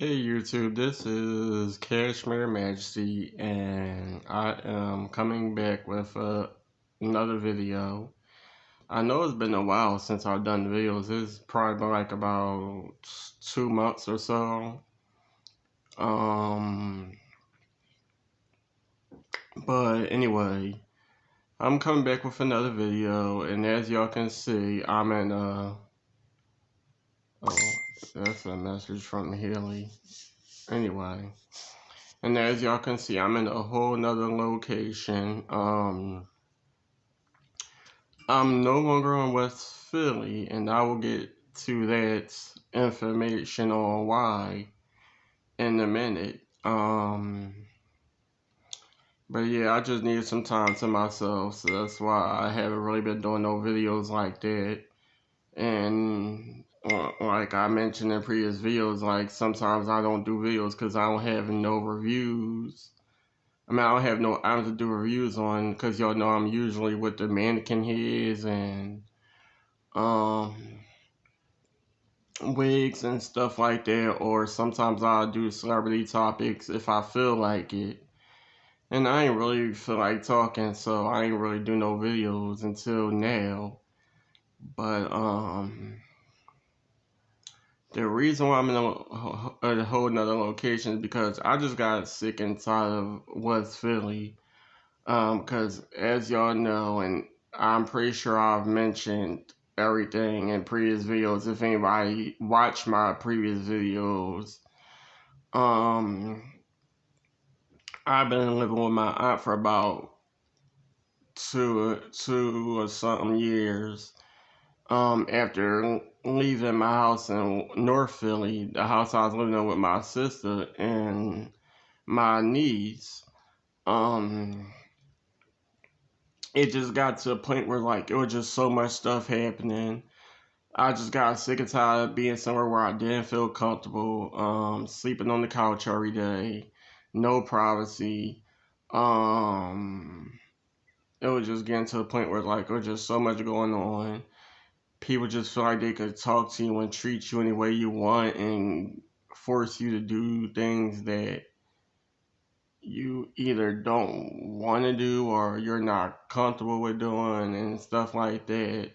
Hey YouTube, this is Cashmere Majesty, and I am coming back with another video. I know it's been a while since I've done videos. It's probably been like about 2 months or so. Um, but anyway, I'm coming back with another video, and as y'all can see, I'm in oh, that's a message from Haley. Anyway. And as y'all can see, I'm in a whole nother location. I'm no longer in West Philly, and I will get to that information on why in a minute. But yeah, I just needed some time to myself, so that's why I haven't really been doing no videos like that. And like I mentioned in previous videos, like sometimes I don't do videos because I don't have no reviews. I mean, I don't have no items to do reviews on because y'all know I'm usually with the mannequin heads and um wigs and stuff like that, or sometimes I'll do celebrity topics if I feel like it. And I ain't really feel like talking, so I ain't really do no videos until now. But the reason why I'm in a whole nother location is because I just got sick and tired of West Philly. Because as y'all know, and I'm pretty sure I've mentioned everything in previous videos. If anybody watched my previous videos, um, I've been living with my aunt for about two or something years. After leaving my house in North Philly, the house I was living in with my sister and my niece, um, it just got to a point where like it was just so much stuff happening. I just got sick and tired of being somewhere where I didn't feel comfortable, sleeping on the couch every day, no privacy. Um, it was just getting to a point where like it was just so much going on. People just feel like they could talk to you and treat you any way you want and force you to do things that you either don't want to do or you're not comfortable with doing and stuff like that.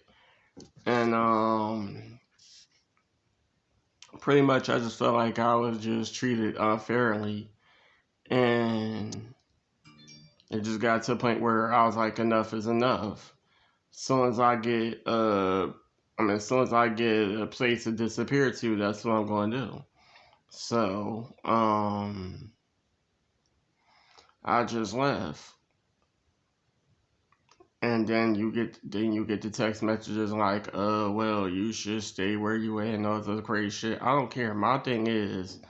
And pretty much I just felt like I was just treated unfairly, and it just got to a point where I was like, enough is enough. As soon as I get as soon as I get a place to disappear to, that's what I'm going to do. So I just left. And then you get the text messages like, well, you should stay where you at and all this other crazy shit. I don't care. My thing is,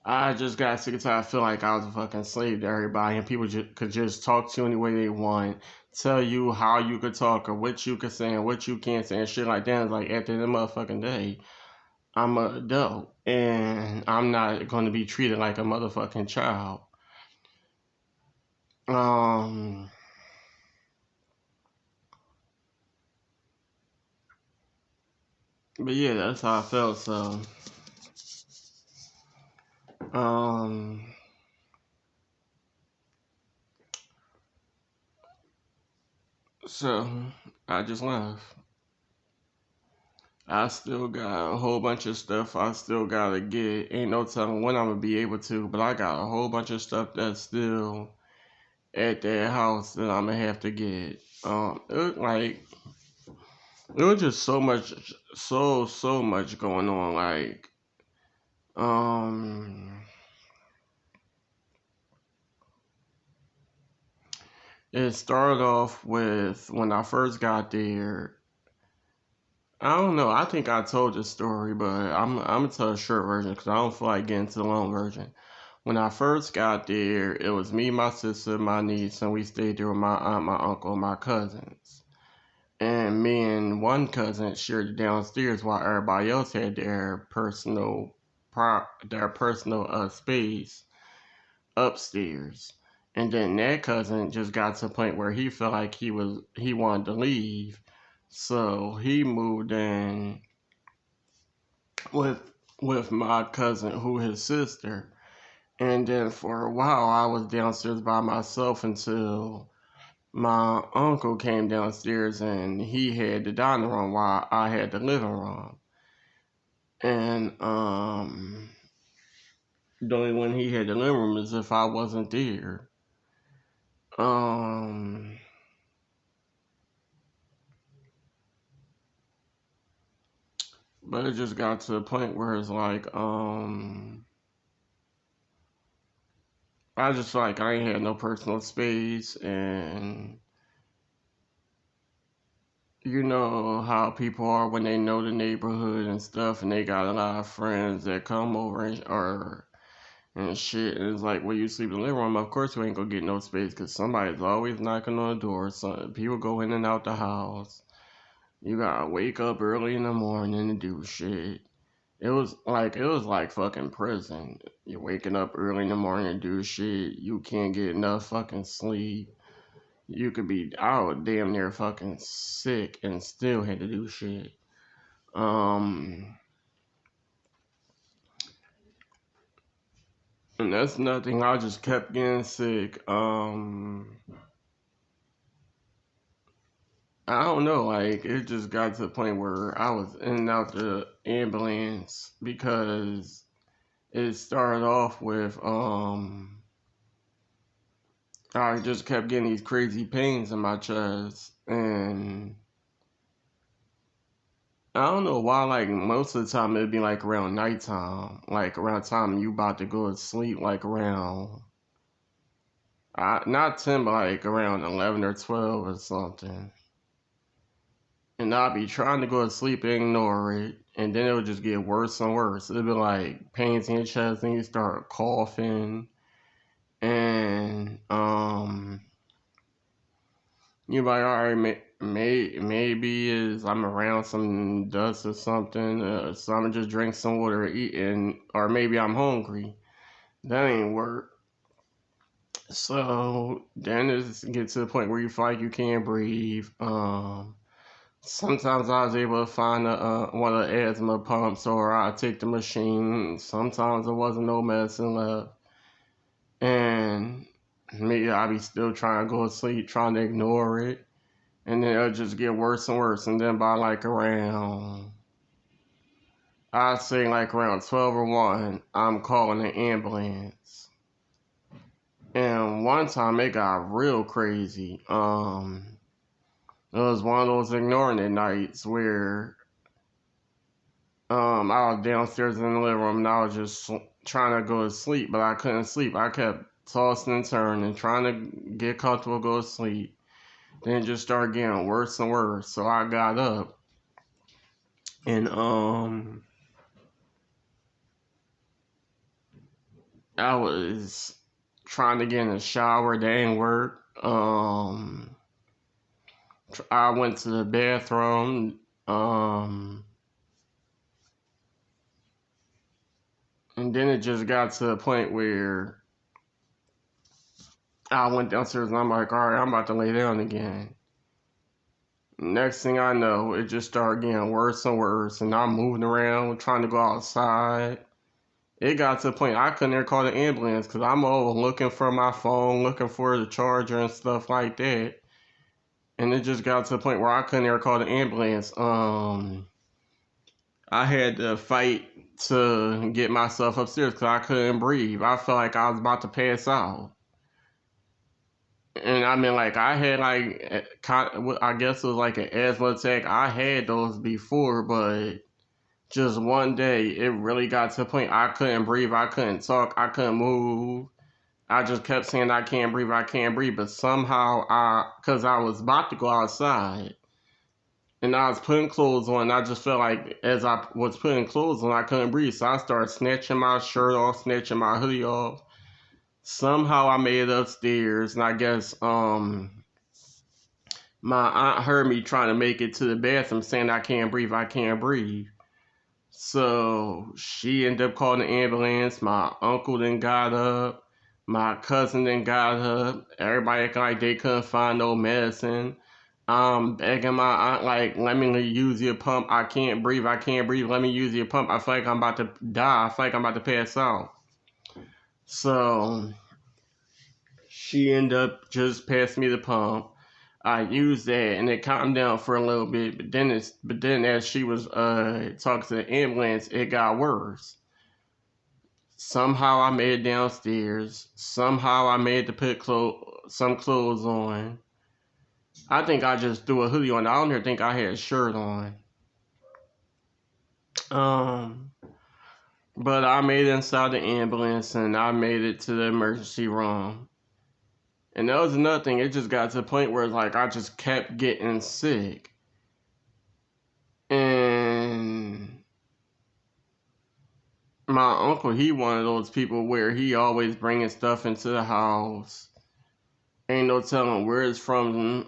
I just got sick and tired. I feel like I was a fucking slave to everybody, and people could just talk to you any way they want, tell you how you could talk or what you could say and what you can't say and shit like that. It's like at the end of the motherfucking day, I'm an adult, and I'm not going to be treated like a motherfucking child. Um, but yeah, that's how I felt. Um, so I just left. I still got a whole bunch of stuff I still gotta get. Ain't no telling when I'm gonna be able to, but I got a whole bunch of stuff that's still at that house that I'm gonna have to get. It was just so much, so much going on. Um, it started off with when I first got there. I don't know. I think I told this story, but I'm gonna tell a short version because I don't feel like getting to the long version. When I first got there, it was me, my sister, my niece, and we stayed there with my aunt, my uncle, and my cousins. And me and one cousin shared the downstairs while everybody else had their personal space upstairs. And then that cousin just got to a point where he felt like he wanted to leave, so he moved in with with my cousin, who his sister. And then for a while, I was downstairs by myself until my uncle came downstairs and he had the dining room while I had the living room. And the only when he had the living room is if I wasn't there. Um, but it just got to the point where it's like, I just feel like I ain't had no personal space, and you know how people are when they know the neighborhood and stuff, and they got a lot of friends that come over and shit. And it's like, when you sleep in the living room, of course you ain't gonna get no space because somebody's always knocking on the door. So people go in and out the house. You gotta wake up early in the morning to do shit. It was like fucking prison. You're waking up early in the morning to do shit. You can't get enough fucking sleep. You could be out damn near fucking sick and still had to do shit. Um, and that's nothing. I just kept getting sick. I don't know. Like, it just got to the point where I was in and out the ambulance because it started off with I just kept getting these crazy pains in my chest, and I don't know why, like, most of the time it'd be like around nighttime, like around time you about to go to sleep, like around, not 10, but like around 11 or 12 or something. And I'd be trying to go to sleep and ignore it, and then it would just get worse and worse. It'd be like pains in your chest, and you start coughing, and you're like, all right, maybe is I'm around some dust or something. So I'm just drink some water or eat, or maybe I'm hungry. That ain't work. So then it gets to the point where you feel like you can't breathe. Sometimes I was able to find one of the asthma pumps, or I take the machine. Sometimes there wasn't no medicine left, and maybe I be still trying to go to sleep, trying to ignore it. And then it'll just get worse and worse. And then by like around, I'd say like around 12 or 1, I'm calling an ambulance. And one time it got real crazy. It was one of those ignoring it nights where I was downstairs in the living room and I was just trying to go to sleep, but I couldn't sleep. I kept tossing and turning, trying to get comfortable, go to sleep. Then it just started getting worse and worse. So I got up and I was trying to get in the shower. That ain't work. I went to the bathroom. And then it just got to the point where I went downstairs and I'm like, all right, I'm about to lay down again. Next thing I know, it just started getting worse and worse. And I'm moving around, trying to go outside. It got to the point I couldn't even call the ambulance because I'm over looking for my phone, looking for the charger and stuff like that. And it just got to the point where I couldn't ever call the ambulance. I had to fight to get myself upstairs because I couldn't breathe. I felt like I was about to pass out. And I mean, like, I had, like, I guess it was like an asthma attack. I had those before, but just one day, it really got to the point I couldn't breathe. I couldn't talk. I couldn't move. I just kept saying, I can't breathe. I can't breathe. But somehow, because I was about to go outside, and I was putting clothes on. I just felt like as I was putting clothes on, I couldn't breathe. So I started snatching my shirt off, snatching my hoodie off. Somehow I made it upstairs, and I guess my aunt heard me trying to make it to the bathroom, saying I can't breathe, I can't breathe. So she ended up calling the ambulance. My uncle then got up. My cousin then got up. Everybody acting like they couldn't find no medicine. I'm begging my aunt, like, let me use your pump. I can't breathe. I can't breathe. Let me use your pump. I feel like I'm about to die. I feel like I'm about to pass out. So she ended up just passing me the pump. I used that and it calmed down for a little bit, but then as she was talking to the ambulance, it got worse. Somehow I made it downstairs. Somehow I made to put some clothes on. I think I just threw a hoodie on. I don't even think I had a shirt on. Um, but I made it inside the ambulance and I made it to the emergency room. And that was another thing. It just got to the point where it's like I just kept getting sick. And my uncle, he one of those people where he always bringing stuff into the house. Ain't no telling where it's from.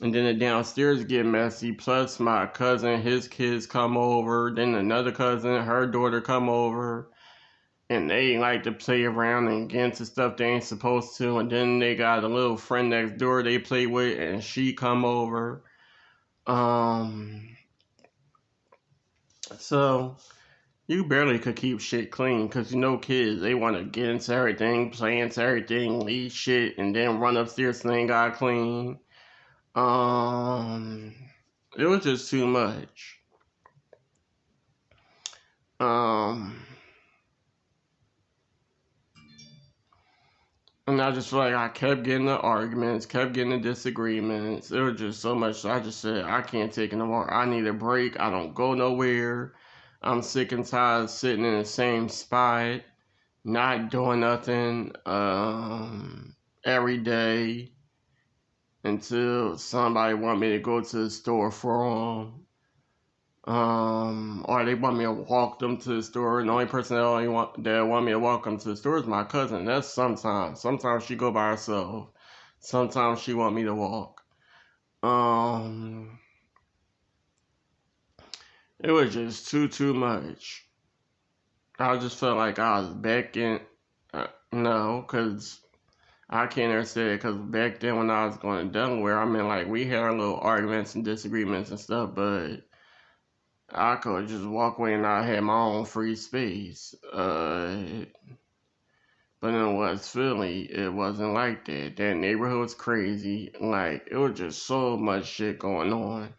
And then the downstairs get messy. Plus my cousin, his kids come over. Then another cousin, her daughter come over. And they like to play around and get into stuff they ain't supposed to. And then they got a little friend next door they play with, and she come over. So you barely could keep shit clean because kids, they want to get into everything, play into everything, leave shit, and then run upstairs and they ain't got clean. It was just too much. And I just feel like I kept getting the arguments, kept getting the disagreements. It was just so much. So I just said, I can't take it no more. I need a break. I don't go nowhere. I'm sick and tired of sitting in the same spot, not doing nothing every day until somebody want me to go to the store for them. Or they want me to walk them to the store, and the only person that want me to walk them to the store is my cousin. That's sometimes. Sometimes she go by herself. Sometimes she want me to walk. It was just too much. I just felt like I was back in. No, cause I can't understand it. Cause back then when I was going to Delaware, I mean, like we had our little arguments and disagreements and stuff, but I could just walk away and I had my own free space. But in West Philly, it wasn't like that. That neighborhood was crazy. Like, it was just so much shit going on.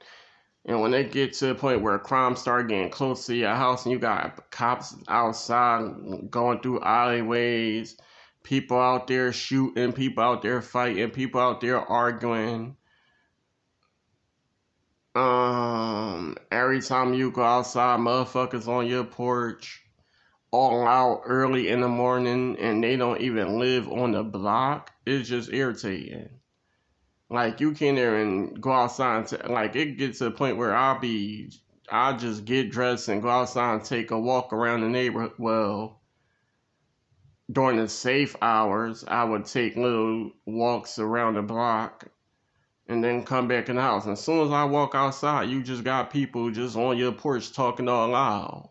And when they get to the point where crime start getting close to your house and you got cops outside going through alleyways, people out there shooting, people out there fighting, people out there arguing. Every time you go outside, motherfuckers on your porch all out early in the morning and they don't even live on the block. It's just irritating. Like you can't even go outside and like it gets to the point where I'll just get dressed and go outside and take a walk around the neighborhood. Well, during the safe hours, I would take little walks around the block and then come back in the house. And as soon as I walk outside, you just got people just on your porch talking all loud.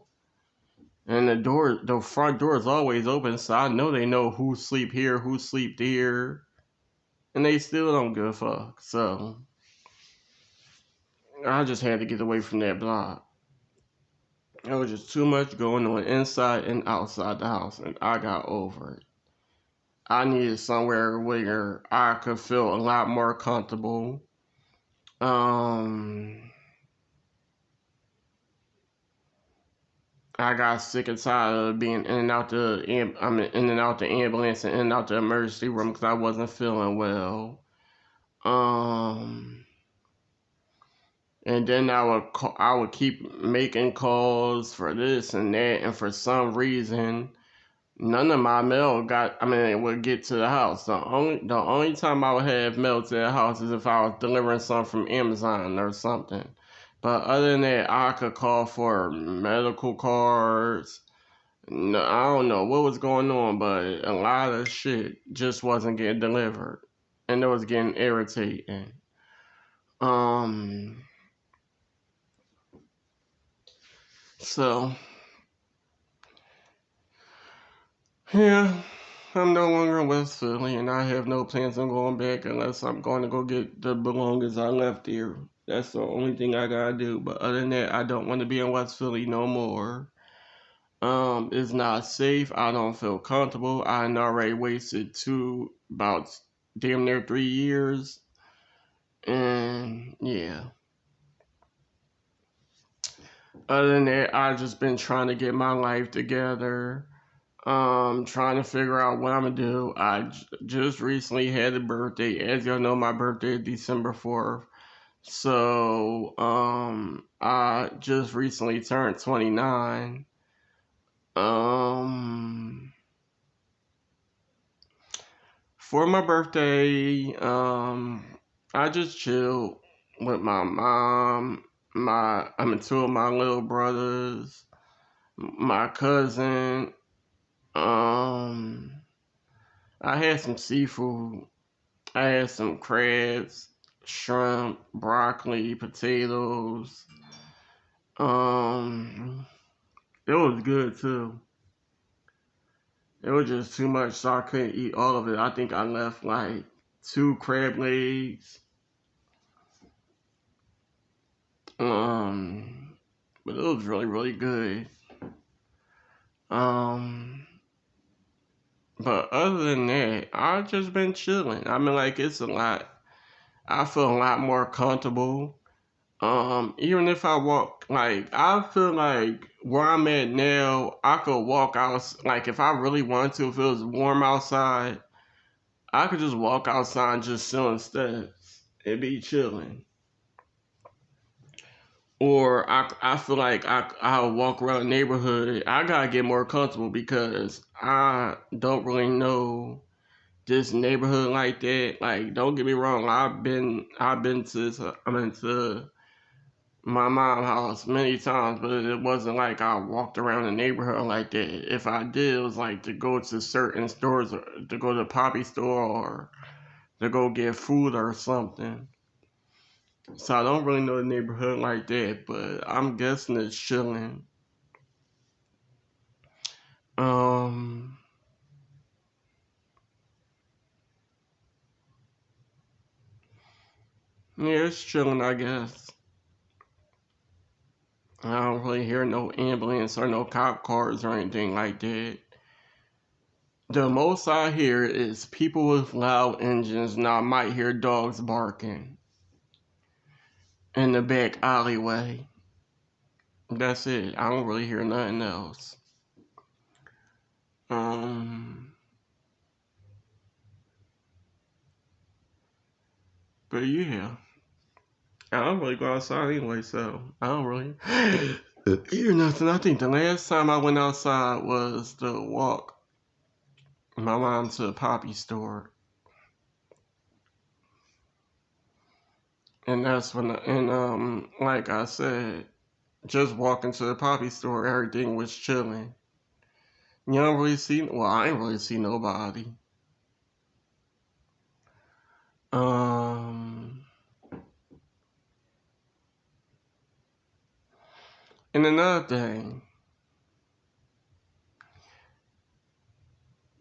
And the front door is always open, so I know they know who sleep here, who sleep there, and they still don't give a fuck. So I just had to get away from that block. There was just too much going on inside and outside the house, and I got over it. I needed somewhere where I could feel a lot more comfortable. I got sick and tired of being in and out in and out the ambulance and in and out the emergency room because I wasn't feeling well. And then I would keep making calls for this and that, and for some reason, none of my mail it would get to the house. The only time I would have mail to the house is if I was delivering something from Amazon or something. But other than that, I could call for medical cards. No, I don't know what was going on, but a lot of shit just wasn't getting delivered, and it was getting irritating. So yeah, I'm no longer in West Philly, and I have no plans on going back unless I'm going to go get the belongings I left here. That's the only thing I gotta do. But other than that, I don't want to be in West Philly no more. It's not safe. I don't feel comfortable. I already wasted about damn near 3 years. And yeah. Other than that, I've just been trying to get my life together. Trying to figure out what I'm gonna do. Just recently had a birthday. As y'all know, my birthday is December 4th. So, I just recently turned 29. Um, for my birthday, I just chilled with my mom, two of my little brothers, my cousin. Um, I had some seafood. I had some crabs, shrimp, broccoli, potatoes. Um, it was good too. It was just too much, so I couldn't eat all of it. I think I left like 2 crab legs. Um, but it was really, really good. Um, but other than that, I've just been chilling. I mean, like, it's a lot. I feel a lot more comfortable. Even if I walk, like, I feel like where I'm at now, I could walk out, like, if I really wanted to, if it was warm outside, I could just walk outside and just sit on steps and be chilling. Or I feel like I'll walk around the neighborhood. I gotta get more comfortable because I don't really know this neighborhood like that. Like, don't get me wrong, I've been to I'm into my mom's house many times, but it wasn't like I walked around the neighborhood like that. If I did, it was like to go to certain stores, or to go to the Poppy store, or to go get food or something. So I don't really know the neighborhood like that, but I'm guessing it's chilling. Um, yeah, it's chilling, I guess. I don't really hear no ambulance or no cop cars or anything like that. The most I hear is people with loud engines, and I might hear dogs barking in the back alleyway. That's it. I don't really hear nothing else. Um, but yeah, I don't really go outside anyway, so I don't really hear nothing. I think the last time I went outside was to walk my mom to the Poppy store, and that's when, like I said, just walking to the Poppy store, everything was chilling. You don't really see, well, I ain't really see nobody. Um, and another thing,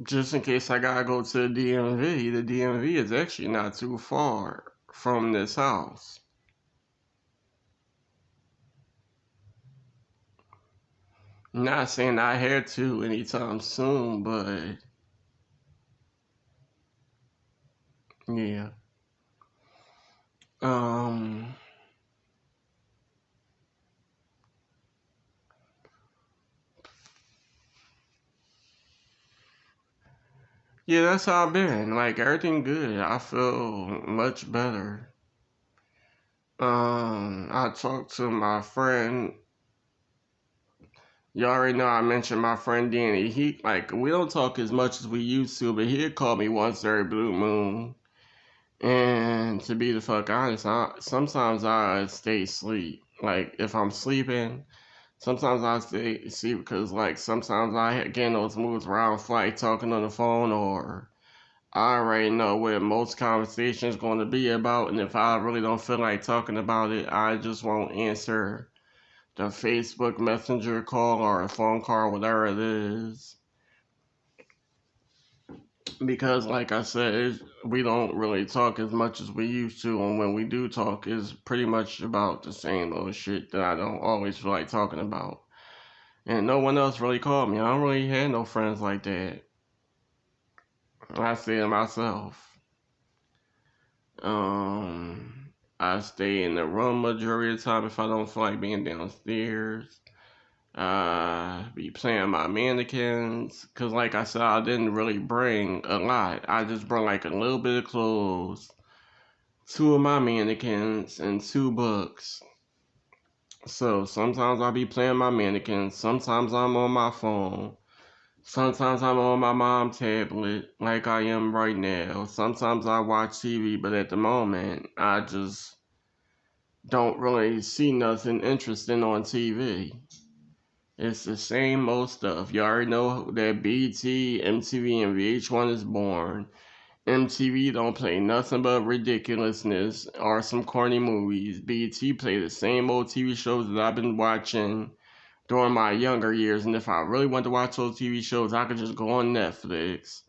just in case I gotta go to the DMV is actually not too far from this house. Not saying I had to anytime soon, but yeah. Um, yeah, that's how I've been. Like, everything good. I feel much better. I talked to my friend. You already know I mentioned my friend Danny. We don't talk as much as we used to, but he'd call me once every blue moon. And to be the fuck honest, sometimes I stay asleep. Like, if I'm sleeping, sometimes I stay asleep because, like, sometimes I get in those moods where I'm like talking on the phone, or I already know what most conversations going to be about, and if I really don't feel like talking about it, I just won't answer the Facebook Messenger call or a phone call, whatever it is. because like I said, we don't really talk as much as we used to, and when we do talk, it's pretty much about the same old shit that I don't always feel like talking about. And no one else really called me. I don't really have no friends like that. I stay to myself. I stay in the room majority of the time if I don't feel like being downstairs. Be playing my mannequins, cause like I said, I didn't really bring a lot. I just brought like a little bit of clothes, two of my mannequins, and two books. So sometimes I'll be playing my mannequins. Sometimes I'm on my phone. Sometimes I'm on my mom's tablet, like I am right now. Sometimes I watch TV, but at the moment, I just don't really see nothing interesting on TV. It's the same old stuff. You already know that BT, MTV, and VH1 is born. MTV don't play nothing but ridiculousness or some corny movies. BT play the same old TV shows that I've been watching during my younger years. And if I really want to watch those TV shows, I could just go on Netflix.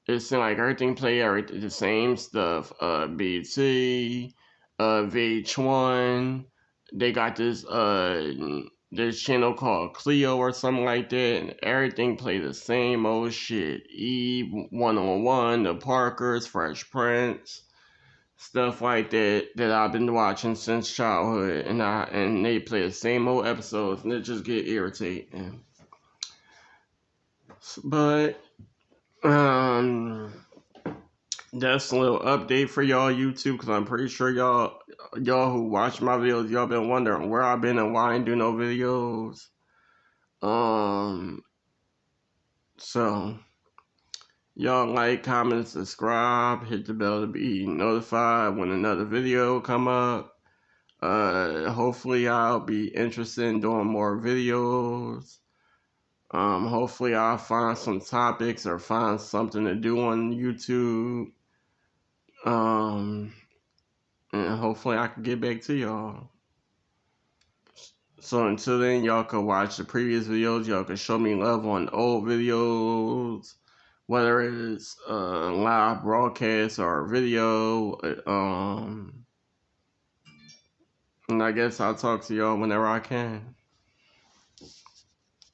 It seems like everything play everything the same stuff. BT, VH1. They got this channel called Clio or something like that, and everything play the same old shit. Eve 101, The Parkers, Fresh Prince, stuff like that I've been watching since childhood, and they play the same old episodes, and it just get irritating. But that's a little update for y'all YouTube, because I'm pretty sure y'all who watch my videos, y'all been wondering where I've been and why I ain't do no videos. So y'all like, comment, subscribe, hit the bell to be notified when another video come up. Hopefully I'll be interested in doing more videos. Hopefully I'll find some topics or find something to do on YouTube. And hopefully I can get back to y'all. So until then, y'all can watch the previous videos. Y'all can show me love on old videos, whether it's live broadcast or video. And I guess I'll talk to y'all whenever I can.